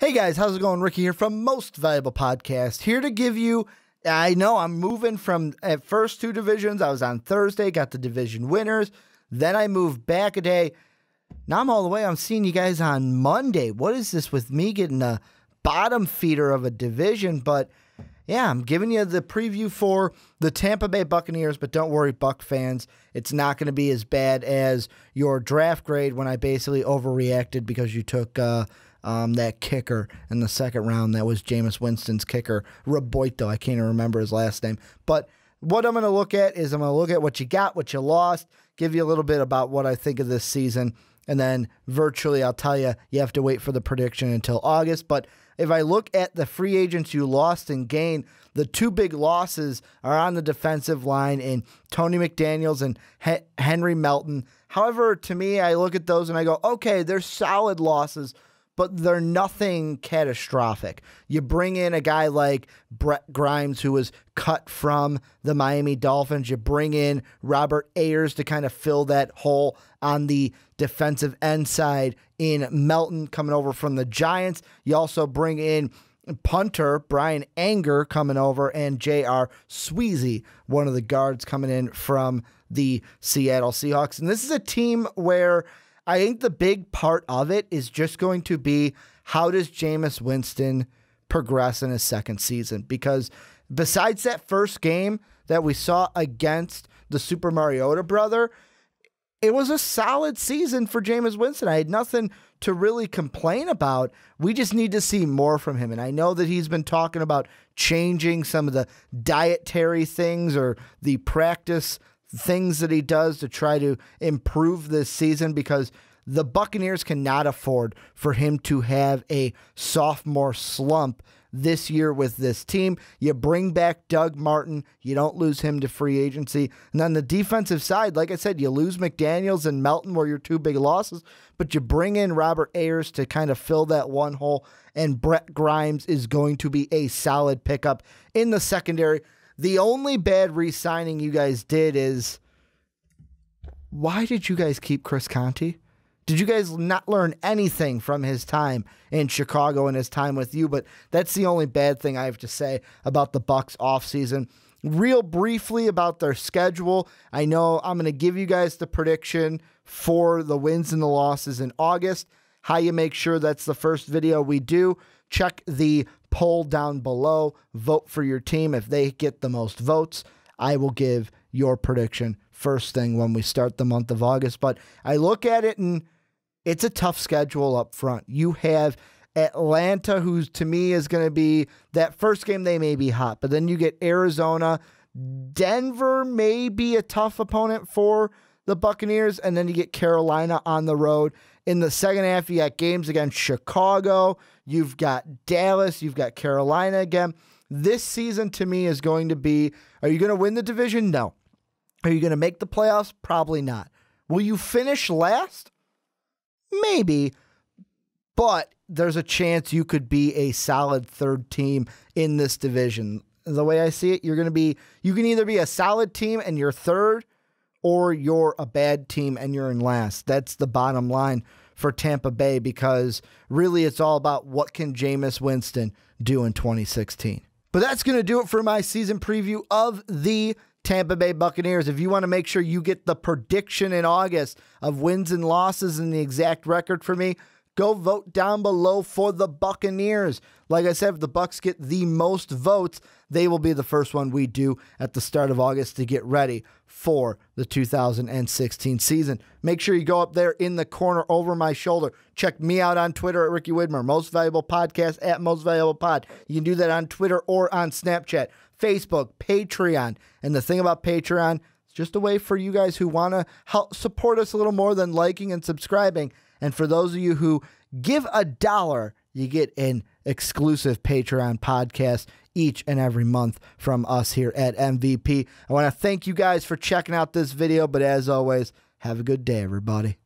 Hey guys, how's it going? Ricky here from Most Valuable Podcast, here to give you, I know I'm moving from at first two divisions. I was on Thursday, got the division winners. Then I moved back a day. Now I'm all the way. I'm seeing you guys on Monday. What is this with me getting a bottom feeder of a division? But yeah, I'm giving you the preview for the Tampa Bay Buccaneers, but don't worry, Buck fans. It's not going to be as bad as your draft grade when I basically overreacted because you took that kicker in the second round. That was Jameis Winston's kicker, Roboito. I can't even remember his last name. But what I'm going to look at is I'm going to look at what you got, what you lost, give you a little bit about what I think of this season, and then virtually I'll tell you, you have to wait for the prediction until August. But if I look at the free agents you lost and gained, the two big losses are on the defensive line in Tony McDaniels and Henry Melton. However, to me, I look at those and I go, okay, they're solid losses, but they're nothing catastrophic. You bring in a guy like Brett Grimes, who was cut from the Miami Dolphins. You bring in Robert Ayers to kind of fill that hole on the defensive end side in Melton coming over from the Giants. You also bring in punter Brian Anger coming over and J.R. Sweezy, one of the guards coming in from the Seattle Seahawks. And this is a team where I think the big part of it is just going to be, how does Jameis Winston progress in his second season? Because besides that first game that we saw against the Super Mariota brother, it was a solid season for Jameis Winston. I had nothing to really complain about. We just need to see more from him. And I know that he's been talking about changing some of the dietary things or the practice things that he does to try to improve this season, because the Buccaneers cannot afford for him to have a sophomore slump this year with this team. You bring back Doug Martin. You don't lose him to free agency. And on the defensive side, like I said, you lose McDaniels and Melton were your two big losses, but you bring in Robert Ayers to kind of fill that one hole, and Brett Grimes is going to be a solid pickup in the secondary. The only bad re-signing you guys did is, why did you guys keep Chris Conte? Did you guys not learn anything from his time in Chicago and his time with you? But that's the only bad thing I have to say about the Bucs offseason. Real briefly about their schedule, I know I'm going to give you guys the prediction for the wins and the losses in August. How you make sure that's the first video we do. Check the poll down below. Vote for your team. If they get the most votes, I will give your prediction first thing when we start the month of August. But I look at it and it's a tough schedule up front. You have Atlanta, who to me is going to be, that first game they may be hot, but then you get Arizona. Denver may be a tough opponent for the Buccaneers, and then you get Carolina on the road. In the second half, you got games against Chicago. You've got Dallas. You've got Carolina again. This season to me is going to be, are you going to win the division? No. Are you going to make the playoffs? Probably not. Will you finish last? Maybe. But there's a chance you could be a solid third team in this division. The way I see it, you can either be a solid team and you're third, or you're a bad team and you're in last. That's the bottom line for Tampa Bay, because really it's all about what can Jameis Winston do in 2016. But that's going to do it for my season preview of the Tampa Bay Buccaneers. If you want to make sure you get the prediction in August of wins and losses and the exact record for me, go vote down below for the Buccaneers. Like I said, if the Bucs get the most votes, they will be the first one we do at the start of August to get ready for the 2016 season. Make sure you go up there in the corner over my shoulder. Check me out on Twitter at Ricky Widmer, Most Valuable Podcast at Most Valuable Pod. You can do that on Twitter or on Snapchat, Facebook, Patreon. And the thing about Patreon, it's just a way for you guys who want to help support us a little more than liking and subscribing. And for those of you who give $1, you get an exclusive Patreon podcast each and every month from us here at MVP. I want to thank you guys for checking out this video, but as always, have a good day, everybody.